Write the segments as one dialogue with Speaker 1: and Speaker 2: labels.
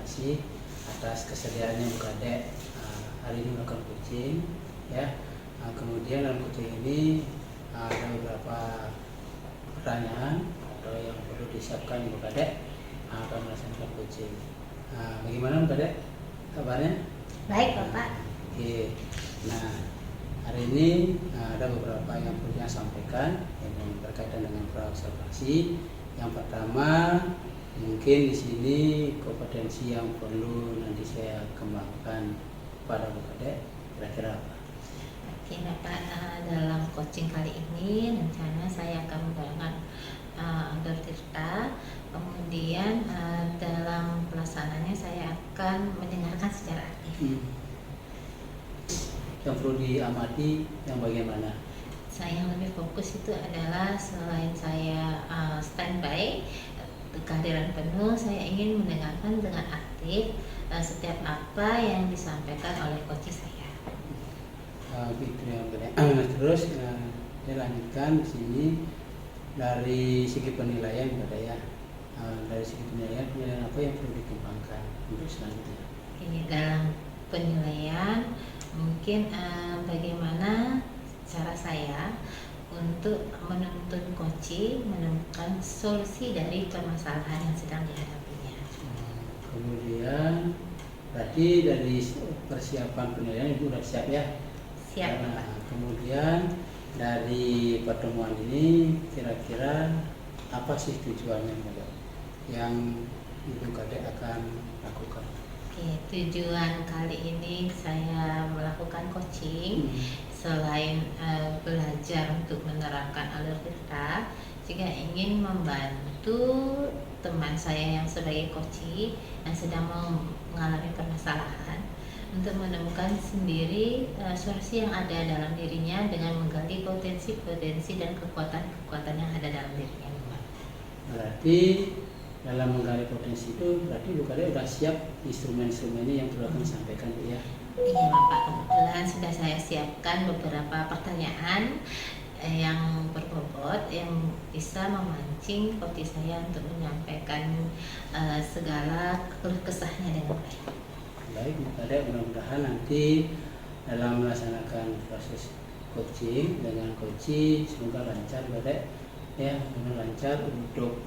Speaker 1: kasih atas kesediaannya Bukadek hari ini melakukan coaching ya. Kemudian dalam coaching ini ada beberapa pertanyaan atau yang perlu disiapkan Bukadek akan melaksanakan coaching. Bagaimana Bukadek kabarnya?
Speaker 2: Baik Bapak.
Speaker 1: Oke. Nah, hari ini ada beberapa yang perlu saya sampaikan yang berkaitan dengan praobservasi. Yang pertama, mungkin di sini kompetensi yang perlu nanti saya kembangkan pada Bukadek kira-kira apa?
Speaker 2: Oke Bapak, dalam coaching kali ini rencana saya akan menggunakan Alur Tirta. Kemudian dalam pelaksananya saya akan mendengarkan secara aktif.
Speaker 1: Yang perlu diamati yang bagaimana?
Speaker 2: Saya yang lebih fokus itu adalah selain saya standby, kehadiran penuh, saya ingin mendengarkan dengan aktif setiap apa yang disampaikan oleh coach saya.
Speaker 1: Gitu ya, terus saya lanjutkan di sini dari segi penilaian ya. Dari segi penilaian apa yang perlu dikembangkan untuk selanjutnya?
Speaker 2: Ini dalam penilaian mungkin bagaimana cara saya untuk menuntun coaching menemukan solusi dari permasalahan yang sedang dihadapinya.
Speaker 1: Kemudian berarti dari persiapan penilaian itu sudah siap ya?
Speaker 2: Siap Bapak.
Speaker 1: Kemudian dari pertemuan ini kira-kira apa sih tujuannya Bapak yang Ibu Kadek akan lakukan?
Speaker 2: Oke, tujuan kali ini saya melakukan coaching selain belajar untuk menerapkan Alur Tirta, juga ingin membantu teman saya yang sebagai coaching yang sedang mengalami permasalahan untuk menemukan sendiri solusi yang ada dalam dirinya dengan menggali potensi-potensi dan kekuatan-kekuatan yang ada dalam dirinya.
Speaker 1: Berarti dalam menggali potensi itu berarti Bukadek sudah siap instrumen-instrumennya yang perlu akan disampaikan ya?
Speaker 2: Iya Bapak, kebetulan sudah saya siapkan beberapa pertanyaan yang berbobot yang bisa memancing coach saya untuk menyampaikan segala keluh kesahnya dengan baik. Baik,
Speaker 1: Bukadek mudah-mudahan nanti dalam melaksanakan proses coaching dengan coaching semoga lancar Bukadek ya, benar lancar untuk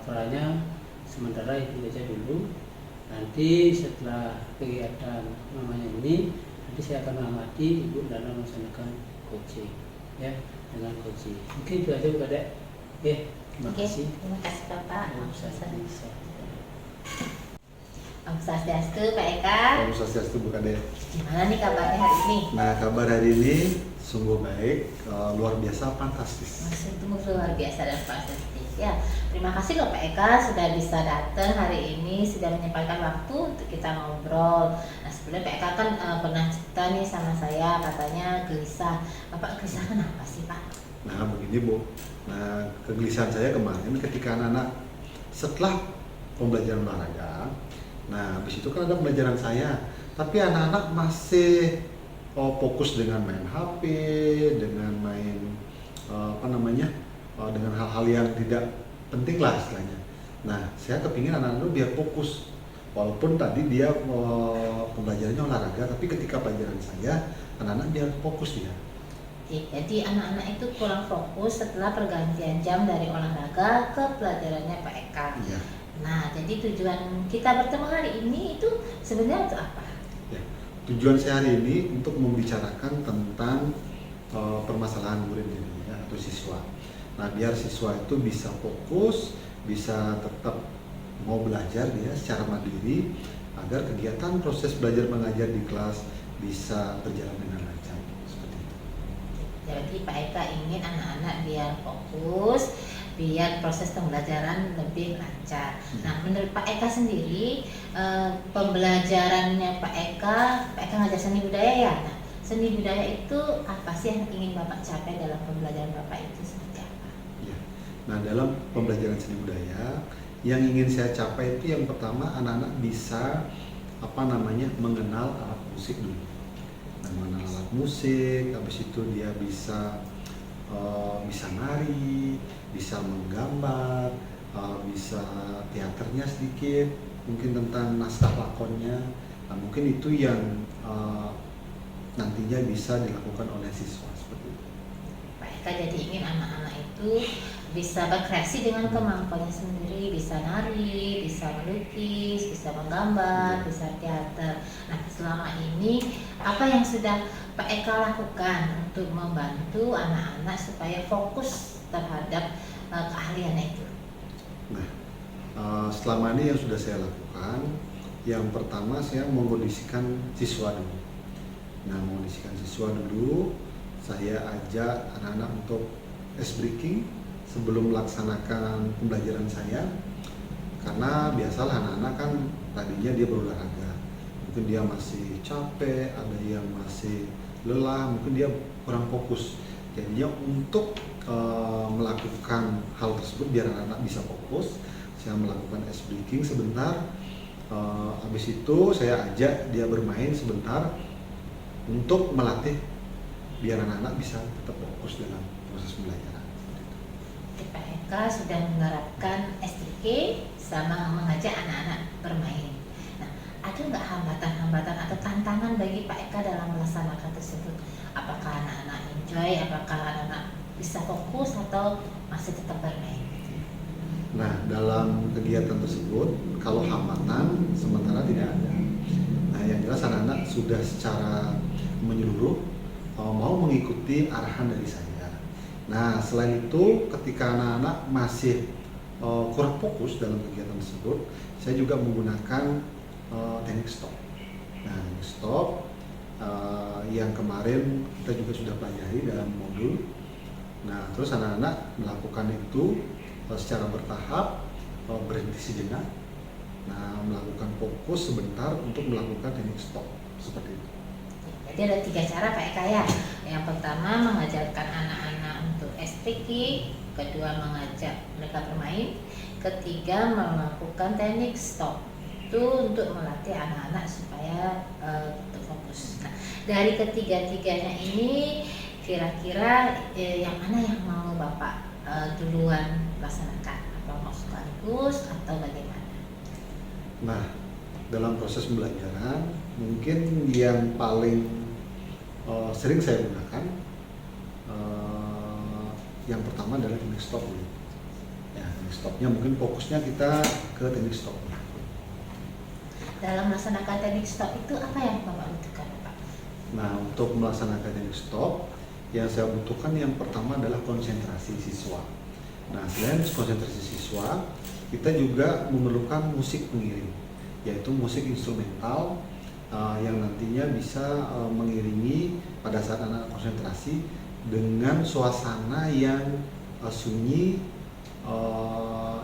Speaker 1: perannya. Sementara itu saja dulu. Nanti setelah kegiatan namanya ini, nanti saya akan mengamati Ibu dalam melaksanakan coaching, ya, dengan coaching. Mungkin itu aja Bukadek. Terima kasih.
Speaker 2: Terima kasih Bapak.
Speaker 1: Om
Speaker 2: Swastiastu Pak Eka.
Speaker 3: Om Swastiastu Bukadek.
Speaker 2: Gimana nih kabarnya hari ini?
Speaker 3: Nah, kabar hari ini sungguh baik, luar biasa, fantastis.
Speaker 2: Sungguh luar biasa dan fantastis. Ya, terima kasih loh Pak Eka sudah bisa datang hari ini, sudah menyempatkan waktu untuk kita ngobrol. Nah, sebelumnya Pak Eka kan pernah cerita nih sama saya, katanya gelisah. Bapak gelisah kenapa sih Pak?
Speaker 3: Nah, begini Bu. Nah, kegelisahan saya kemarin ketika anak-anak setelah pembelajaran olahraga, nah habis itu kan ada pembelajaran saya, tapi anak-anak masih fokus dengan main HP, dengan main dengan hal-hal yang tidak penting lah istilahnya. Nah, saya kepingin anak-anak biar fokus, walaupun tadi dia pembelajarannya olahraga, tapi ketika pelajaran saya, anak-anak biar fokus dia.
Speaker 2: Jadi anak-anak itu kurang fokus setelah pergantian jam dari olahraga ke pelajarannya Pak Eka.
Speaker 3: Iya.
Speaker 2: Nah, jadi tujuan kita bertemu hari ini itu sebenarnya untuk apa?
Speaker 3: Ya, tujuan saya hari ini untuk membicarakan tentang permasalahan murid ini ya, atau siswa. Nah, biar siswa itu bisa fokus, bisa tetap mau belajar dia secara mandiri, agar kegiatan proses belajar mengajar di kelas bisa berjalan dengan lancar. Seperti itu.
Speaker 2: Jadi Pak Eka ingin anak-anak biar fokus, biar proses pembelajaran lebih lancar. Nah, menurut Pak Eka sendiri, pembelajarannya Pak Eka ngajar seni budaya ya. Nah, seni budaya itu apa sih yang ingin Bapak capai dalam pembelajaran Bapak itu seperti apa?
Speaker 3: Ya. Nah, dalam pembelajaran seni budaya, yang ingin saya capai itu yang pertama anak-anak bisa mengenal alat musik dulu. Nah, mengenal alat musik, habis itu dia bisa nari, bisa menggambar, bisa teaternya sedikit. mungkin tentang naskah lakonnya. Nah, mungkin itu yang nantinya bisa dilakukan oleh siswa seperti itu.
Speaker 2: Pak Eka jadi ingin anak-anak itu bisa berkreasi dengan kemampuannya sendiri, bisa nari, bisa melukis, bisa menggambar, bisa teater. Nah, selama ini apa yang sudah Pak Eka lakukan untuk membantu anak-anak supaya fokus terhadap keahliannya itu?
Speaker 3: Nah, selama ini yang sudah saya lakukan, yang pertama saya mengkondisikan siswa dulu. Nah, mengkondisikan siswa dulu, saya ajak anak-anak untuk ice breaking sebelum melaksanakan pembelajaran saya, karena biasalah anak-anak kan tadinya dia berolahraga, mungkin dia masih capek, ada yang masih lelah, mungkin dia kurang fokus. Jadinya untuk melakukan hal tersebut biar anak-anak bisa fokus, saya melakukan ice breaking sebentar. Habis itu saya ajak dia bermain sebentar untuk melatih biar anak-anak bisa tetap fokus dalam proses pembelajaran.
Speaker 2: Pak Eka sudah menerapkan SDK sama mengajak anak-anak bermain. Nah, ada nggak hambatan-hambatan atau tantangan bagi Pak Eka dalam melaksanakan tersebut? Apakah anak-anak enjoy, apakah anak-anak bisa fokus atau masih tetap bermain?
Speaker 3: Nah, dalam kegiatan tersebut, kalau hambatan sementara tidak ada. Nah, yang jelas anak-anak sudah secara menyeluruh mau mengikuti arahan dari saya. Nah, selain itu, ketika anak-anak masih kurang fokus dalam kegiatan tersebut, saya juga menggunakan teknik stop. Nah, stop yang kemarin kita juga sudah pelajari dalam modul. Nah, terus anak-anak melakukan itu secara bertahap, berhenti sejenak, nah melakukan fokus sebentar untuk melakukan teknik stop seperti itu.
Speaker 2: Jadi ada 3 cara Pak Eka ya. Yang pertama mengajarkan anak-anak untuk SPK, kedua mengajak mereka bermain, ketiga melakukan teknik stop. Itu untuk melatih anak-anak supaya untuk fokus. Nah, dari ketiga-tiganya ini kira-kira yang mana yang mau Bapak duluan laksanakan? Apa mau sekaligus atau bagaimana?
Speaker 3: Nah, dalam proses pembelajaran mungkin yang paling sering saya gunakan yang pertama adalah teknik stop dulu. Ya, teknik stopnya mungkin fokusnya kita ke teknik stop.
Speaker 2: Dalam melaksanakan teknik stop itu apa yang Bapak butuhkan, Pak?
Speaker 3: Nah, untuk melaksanakan teknik stop, yang saya butuhkan yang pertama adalah konsentrasi siswa. Nah, selain konsentrasi siswa, kita juga memerlukan musik pengiring, yaitu musik instrumental yang nantinya bisa mengiringi pada saat anak konsentrasi dengan suasana yang sunyi,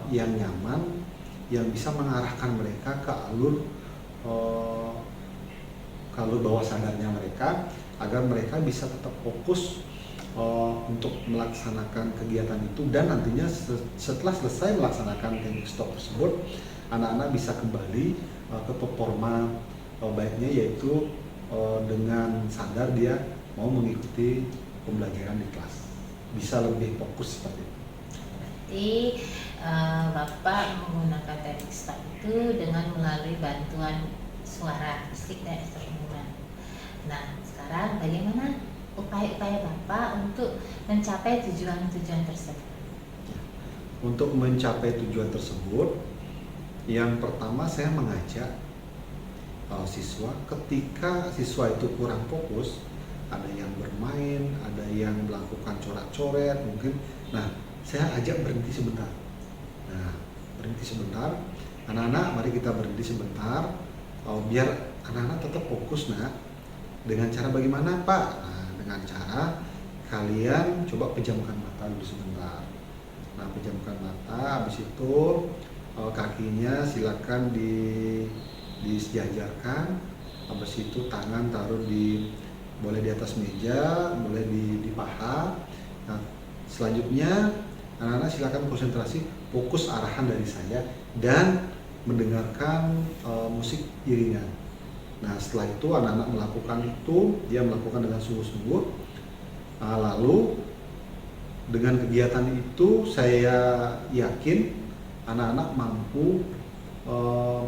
Speaker 3: yang nyaman, yang bisa mengarahkan mereka ke alur bawah sadarnya mereka, agar mereka bisa tetap fokus untuk melaksanakan kegiatan itu, dan nantinya setelah selesai melaksanakan teknik stop tersebut, anak-anak bisa kembali ke performa baiknya, yaitu dengan sadar dia mau mengikuti pembelajaran di kelas, bisa lebih fokus seperti itu.
Speaker 2: Berarti Bapak menggunakan teknik stop itu dengan melalui bantuan suara musik dan instrumen. Nah, sekarang bagaimana upaya-upaya Bapak untuk mencapai tujuan-tujuan tersebut?
Speaker 3: Untuk mencapai tujuan tersebut, yang pertama saya mengajak siswa, ketika siswa itu kurang fokus, ada yang bermain, ada yang melakukan coret-coret mungkin. Nah, saya ajak berhenti sebentar. Nah, berhenti sebentar. Anak-anak, mari kita berhenti sebentar, biar anak-anak tetap fokus. Nah, dengan cara bagaimana, Pak? Nah, dengan cara kalian coba pejamkan mata dulu sebentar. Nah, pejamkan mata, habis itu kakinya silakan disejajarkan, habis itu tangan taruh boleh di atas meja, boleh di paha. Nah, selanjutnya anak-anak silakan konsentrasi, fokus arahan dari saya dan mendengarkan musik iringan. Nah, setelah itu anak-anak melakukan itu, dia melakukan dengan sungguh-sungguh. Lalu dengan kegiatan itu saya yakin anak-anak mampu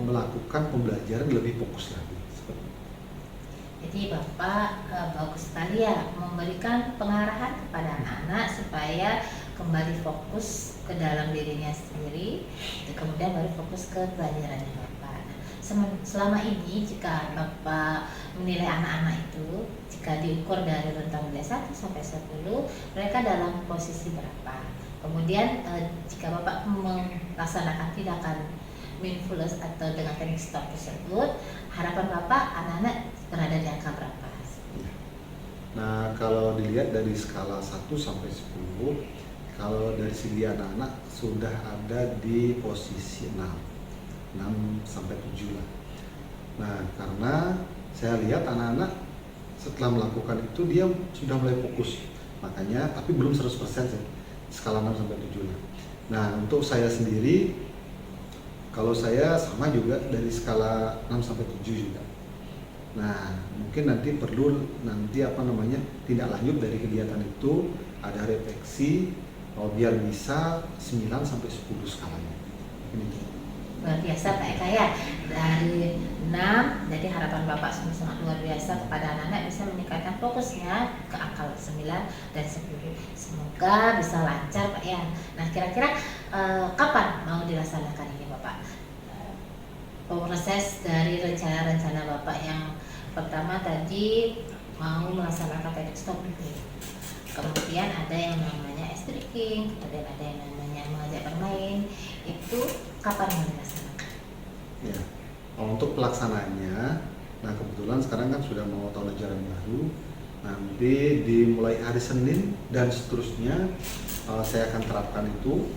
Speaker 3: melakukan pembelajaran lebih fokus lagi. Seperti itu.
Speaker 2: Jadi Bapak bagus sekali ya memberikan pengarahan kepada anak-anak supaya kembali fokus ke dalam dirinya sendiri, kemudian baru fokus ke pelajarannya Bapak. Nah, selama ini jika Bapak menilai anak-anak itu, jika diukur dari rentang nilai 1 sampai 10, mereka dalam posisi berapa? Kemudian jika Bapak melaksanakan tindakan mindfulness atau dengan teknik stop tersebut, harapan Bapak anak-anak berada di angka berapa?
Speaker 3: Nah, kalau dilihat dari skala 1 sampai 10, kalau dari segi anak-anak sudah ada di posisi 6 sampai 7 lah. Nah, karena saya lihat anak-anak setelah melakukan itu dia sudah mulai fokus. Makanya, tapi belum 100% sih, skala 6 sampai 7 lah. Nah, untuk saya sendiri, kalau saya sama juga dari skala 6 sampai 7 juga. Nah, mungkin nanti perlu tindak lanjut dari kegiatan itu, ada refleksi biar bisa 9 sampai 10 skalanya. Ini.
Speaker 2: Luar biasa Pak Eka ya, dari 6, jadi harapan Bapak sangat luar biasa kepada anak-anak bisa meningkatkan fokusnya ke angka 9 dan 10. Semoga bisa lancar Pak ya. Nah, kira-kira kapan mau dilaksanakan ini Bapak? Proses dari rencana-rencana Bapak yang pertama tadi mau melaksanakan teknik stop dulu. Kemudian ada yang namanya ice drinking, kemudian ada yang namanya mengajak bermain. Itu kapan mau dilaksanakan?
Speaker 3: Ya, untuk pelaksanaannya, nah kebetulan sekarang kan sudah mau tahun ajaran baru. Nanti dimulai hari Senin dan seterusnya saya akan terapkan itu.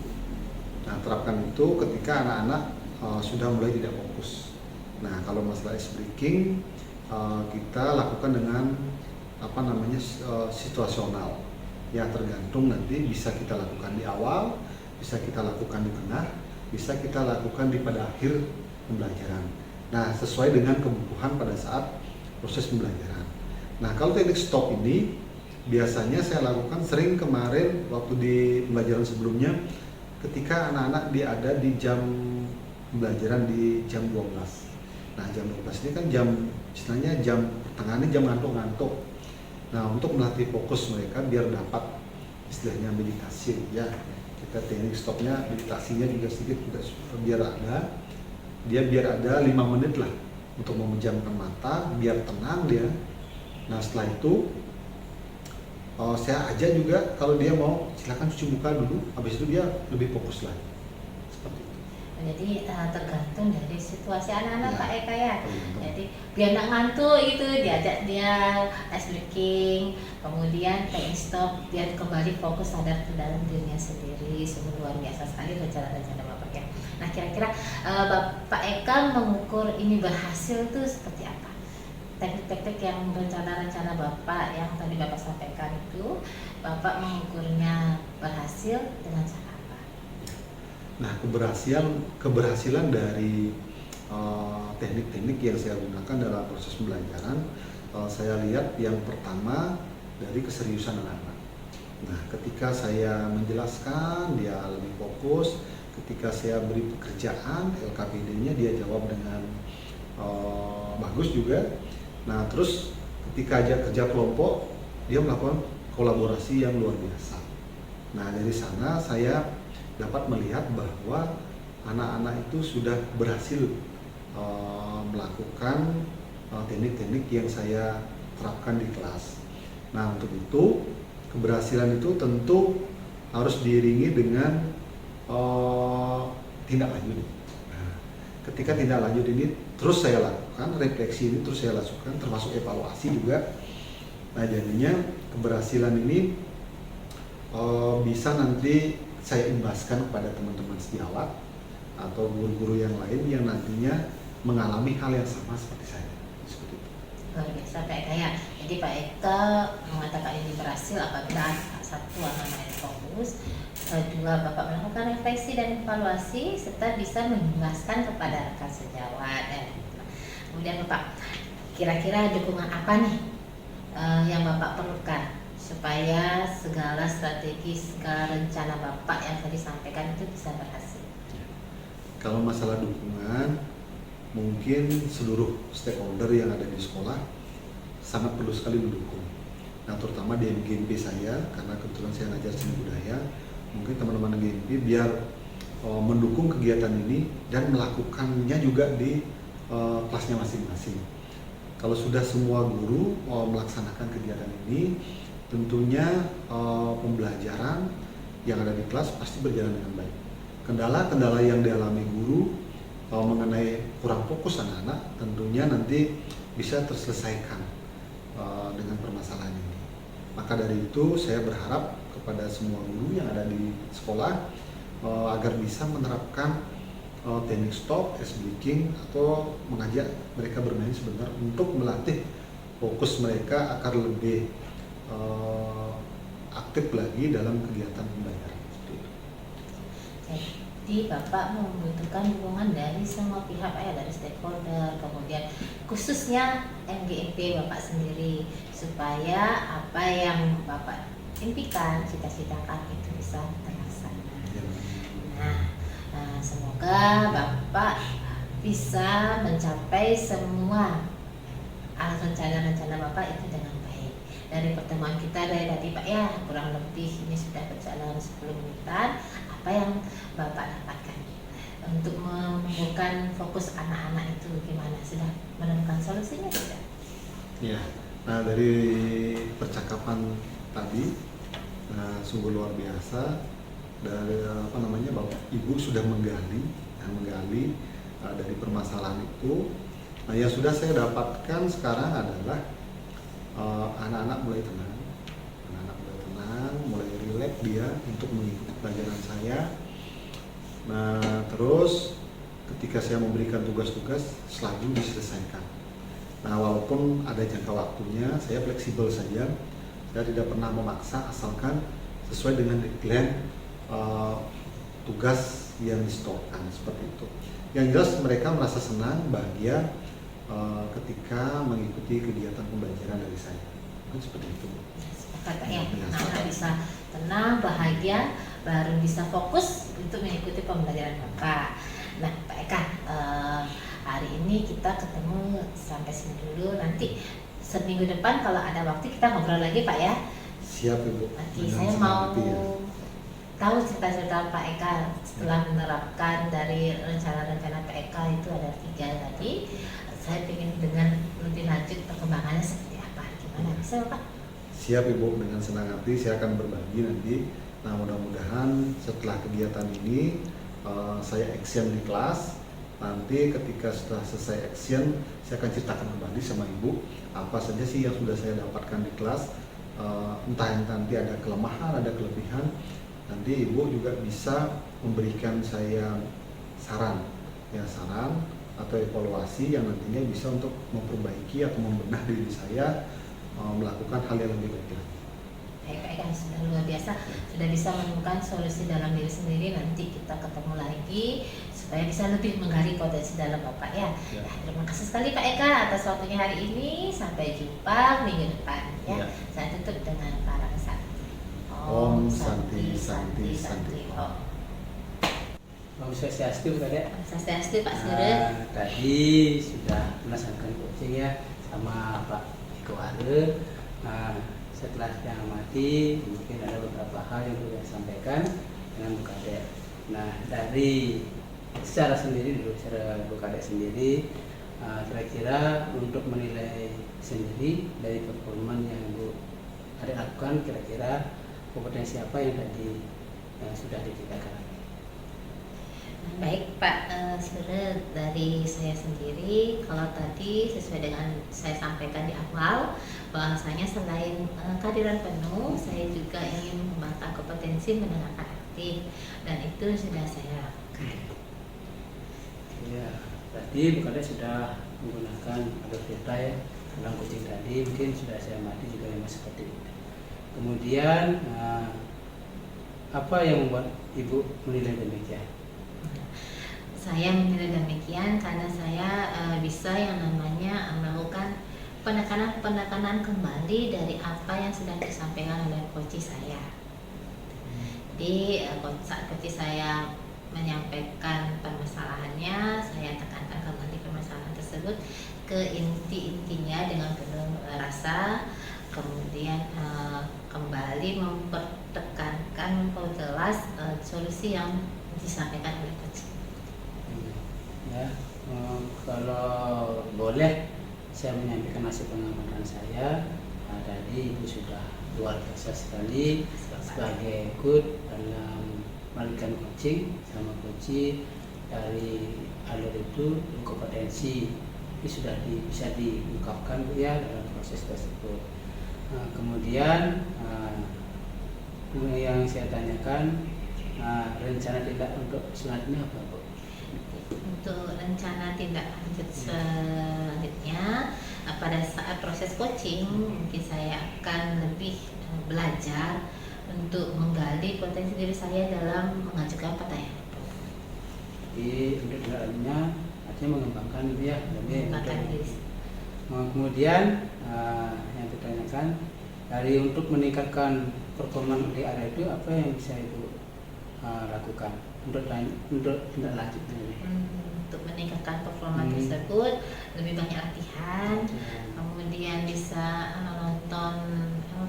Speaker 3: Nah, terapkan itu ketika anak-anak sudah mulai tidak fokus. Nah, kalau masalah ice breaking kita lakukan dengan situasional. Ya, tergantung nanti bisa kita lakukan di awal, bisa kita lakukan di tengah, bisa kita lakukan di pada akhir pembelajaran. Nah, sesuai dengan kebutuhan pada saat proses pembelajaran. Nah, kalau teknik stop ini biasanya saya lakukan sering kemarin waktu di pembelajaran sebelumnya ketika anak-anak ada di jam pembelajaran di jam 12. Nah, jam 12 ini kan istilahnya jam pertengahan, jam ngantuk-ngantuk. Nah, untuk melatih fokus mereka biar dapat istilahnya meditasi ya. Kita teknik stopnya, meditasinya juga sedikit biar ada 5 menit lah untuk memejamkan mata biar tenang dia. Nah, setelah itu saya ajak juga kalau dia mau silakan cuci muka dulu, habis itu dia lebih fokus lagi. Seperti itu.
Speaker 2: Jadi tergantung dari situasi anak-anak
Speaker 3: Ya,
Speaker 2: Pak Eka ya.
Speaker 3: tergantung.
Speaker 2: Jadi biar nggak ngantuk itu diajak dia ice breaking, kemudian teknik stop biar kembali fokus sadar ke dalam dirinya sendiri. Sungguh luar biasa sekali rencana-rencana Bapak ya. Nah, kira-kira Pak Eka mengukur ini berhasil tuh seperti apa? Teknik-teknik yang rencana-rencana Bapak yang tadi Bapak sampaikan itu, Bapak mengukurnya berhasil dengan cara apa?
Speaker 3: Nah, keberhasilan dari teknik-teknik yang saya gunakan dalam proses pembelajaran, saya lihat yang pertama dari keseriusan anak-anak. Nah, ketika saya menjelaskan dia lebih fokus, ketika saya beri pekerjaan LKPD-nya dia jawab dengan bagus juga. Nah, terus ketika ajak kerja kelompok dia melakukan kolaborasi yang luar biasa. Nah, dari sana saya dapat melihat bahwa anak-anak itu sudah berhasil melakukan teknik-teknik yang saya terapkan di kelas. Nah, untuk itu keberhasilan itu tentu harus diiringi dengan tindak lanjut. Nah, ketika tindak lanjut ini terus saya lakukan, refleksi ini terus saya lakukan, termasuk evaluasi juga. Nah, jadinya keberhasilan ini bisa nanti saya imbaskan kepada teman-teman sejawat atau guru-guru yang lain yang nantinya mengalami hal yang sama seperti saya. Seperti itu.
Speaker 2: Luar biasa Pak Eka ya. Jadi Pak Eka mengatakan ini berhasil apabila satu anak-anak fokus, kedua Bapak melakukan refleksi dan evaluasi serta bisa menjelaskan kepada rekan sejawat. Kemudian Bapak, kira-kira dukungan apa nih yang Bapak perlukan supaya segala strategi, segala rencana Bapak yang tadi sampaikan itu bisa berhasil?
Speaker 3: Kalau masalah dukungan, mungkin seluruh stakeholder yang ada di sekolah sangat perlu sekali mendukung. Nah, terutama di GMP saya, karena kebetulan saya ngajar seni budaya, mungkin teman-teman GMP biar mendukung kegiatan ini dan melakukannya juga di kelasnya masing-masing. Kalau sudah semua guru melaksanakan kegiatan ini, tentunya pembelajaran yang ada di kelas pasti berjalan dengan baik. Kendala-kendala yang dialami guru mengenai kurang fokus anak-anak tentunya nanti bisa terselesaikan dengan permasalahan ini. Maka dari itu saya berharap kepada semua guru yang ada di sekolah agar bisa menerapkan teknik stop, ice breaking, atau mengajak mereka bermain sebentar untuk melatih fokus mereka agar lebih aktif lagi dalam kegiatan pembelajaran.
Speaker 2: Jadi Bapak membutuhkan dukungan dari semua pihak ya, dari stakeholder, kemudian khususnya MGMP Bapak sendiri, supaya apa yang Bapak impikan, cita-citakan itu bisa terlaksana. Nah, semoga Bapak bisa mencapai semua rencana-rencana Bapak itu dengan baik. Dari pertemuan kita dari tadi Pak ya, kurang lebih ini sudah berjalan 10 menitan. Apa yang Bapak dapatkan untuk menumbuhkan fokus anak-anak itu gimana? Sudah menemukan solusinya tidak?
Speaker 3: Ya, nah dari percakapan tadi sungguh luar biasa. Dari Bapak Ibu sudah menggali dari permasalahan itu. Nah, yang sudah saya dapatkan sekarang adalah anak-anak mulai tenang, mulai rileks dia untuk mengikuti pelajaran saya. Nah, terus ketika saya memberikan tugas-tugas selalu diselesaikan. Nah, walaupun ada jangka waktunya, saya fleksibel saja. Saya tidak pernah memaksa, asalkan sesuai dengan deadline tugas yang distorkan, seperti itu. Yang jelas mereka merasa senang, bahagia ketika mengikuti kegiatan pembelajaran dari saya. Kan seperti itu.
Speaker 2: Kata ya, anak bisa tenang, bahagia, baru bisa fokus untuk mengikuti pembelajaran Bapak. Nah, Pak Eka, hari ini kita ketemu sampai sini dulu. Nanti seminggu depan kalau ada waktu kita ngobrol lagi Pak ya.
Speaker 3: Siap Ibu.
Speaker 2: Nanti saya mau tahu cerita-cerita Pak Eka setelah menerapkan dari rencana-rencana Pak Eka itu ada 3 tadi. Saya ingin dengar lebih lanjut perkembangannya seperti apa, gimana bisa Pak?
Speaker 3: Siap Ibu, dengan senang hati saya akan berbagi nanti. Nah, mudah-mudahan setelah kegiatan ini saya action di kelas. Nanti ketika setelah selesai action, saya akan ceritakan kembali sama Ibu apa saja sih yang sudah saya dapatkan di kelas. Entah yang nanti ada kelemahan, ada kelebihan. Nanti Ibu juga bisa memberikan saya saran atau evaluasi yang nantinya bisa untuk memperbaiki atau membenah diri saya melakukan hal yang lebih baik lagi.
Speaker 2: Baik, sudah luar biasa, sudah bisa menemukan solusi dalam diri sendiri. Nanti kita ketemu lagi supaya bisa lebih menggali potensi dalam Bapak ya. Terima kasih sekali Pak Eka atas waktunya hari ini. Sampai jumpa minggu depan ya. Saya tutup dengan para sakti.
Speaker 3: Om Santi Santi Santi.
Speaker 1: Om Swastiastu tadi.
Speaker 2: Swastiastu Pak Sure.
Speaker 1: Tadi sudah melaksanakan coaching ya sama Pak Eko Are. Setelah saya amati, mungkin ada beberapa hal yang perlu saya sampaikan dengan Bu Kadek. Nah, dari secara Bu Kadek sendiri, kira-kira untuk menilai sendiri dari performa yang Bu Kadek lakukan, kira-kira kompetensi apa yang tadi sudah diceritakan?
Speaker 2: Baik Pak Sure, dari saya sendiri, kalau tadi sesuai dengan saya sampaikan di awal, bahwasanya selain kehadiran penuh, saya juga ingin membantah kompetensi mendengarkan aktif, dan itu sudah saya lakukan.
Speaker 1: Ya, tadi Bu Kadek sudah menggunakan alur cerita ya dalam coaching tadi, mungkin sudah saya amati juga memang seperti itu. Kemudian apa yang membuat Ibu menilai demikian?
Speaker 2: Saya menilai demikian karena saya bisa yang namanya melakukan penekanan kembali dari apa yang sedang disampaikan oleh coach saya. Jadi saat coach saya menyampaikan permasalahannya, saya tekankan kembali permasalahan tersebut ke inti-intinya dengan penuh rasa, kemudian kembali mempertekankan, memperjelas solusi yang disampaikan oleh coach.
Speaker 1: Ya, kalau boleh saya menyampaikan hasil pengamatan saya. Tadi itu sudah luar biasa sekali sebagai ikut dalam melakukan coaching sama coach dari alur itu kompetensi ini sudah bisa diungkapkan ya dalam proses tersebut. Kemudian yang saya tanyakan rencana tindak untuk selanjutnya apa, Bu?
Speaker 2: Untuk rencana tindak lanjut selanjutnya, pada saat proses coaching mungkin saya akan lebih belajar untuk menggali potensi diri saya dalam mengajukan pertanyaan.
Speaker 1: Jadi untuk tindakannya artinya mengembangkan itu ya,
Speaker 2: Mengembangkan diri.
Speaker 1: Kemudian yang ditanyakan dari untuk meningkatkan performa di area itu apa yang bisa Ibu lakukan untuk tindak lanjutnya ini?
Speaker 2: Untuk meningkatkan performa tersebut lebih banyak latihan, kemudian bisa nonton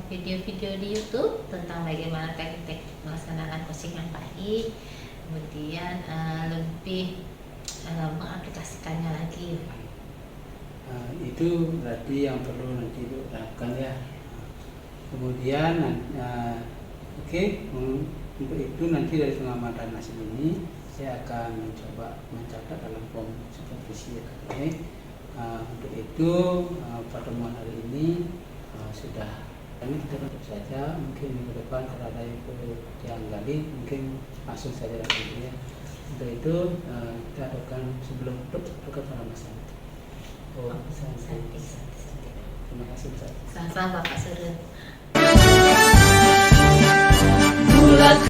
Speaker 2: video-video di YouTube tentang bagaimana teknik melaksanakan coaching yang baik, kemudian lebih mengaplikasikannya lagi.
Speaker 1: Itu berarti yang perlu nanti Ibu lakukan ya. Kemudian oke, untuk itu nanti dari pengamatan hasil ini saya akan mencoba mencatat dalam form supervisi akademik. Untuk itu pertemuan hari ini sudah kami kita tutup saja. Mungkin minggu depan kalau ada yang gali mungkin langsung saja lagi ya. Untuk itu kita akan sebelum tutup kepada Mas Santi.
Speaker 2: Santi.
Speaker 1: Terima kasih Mas.
Speaker 2: Sama-sama Bapak Surun.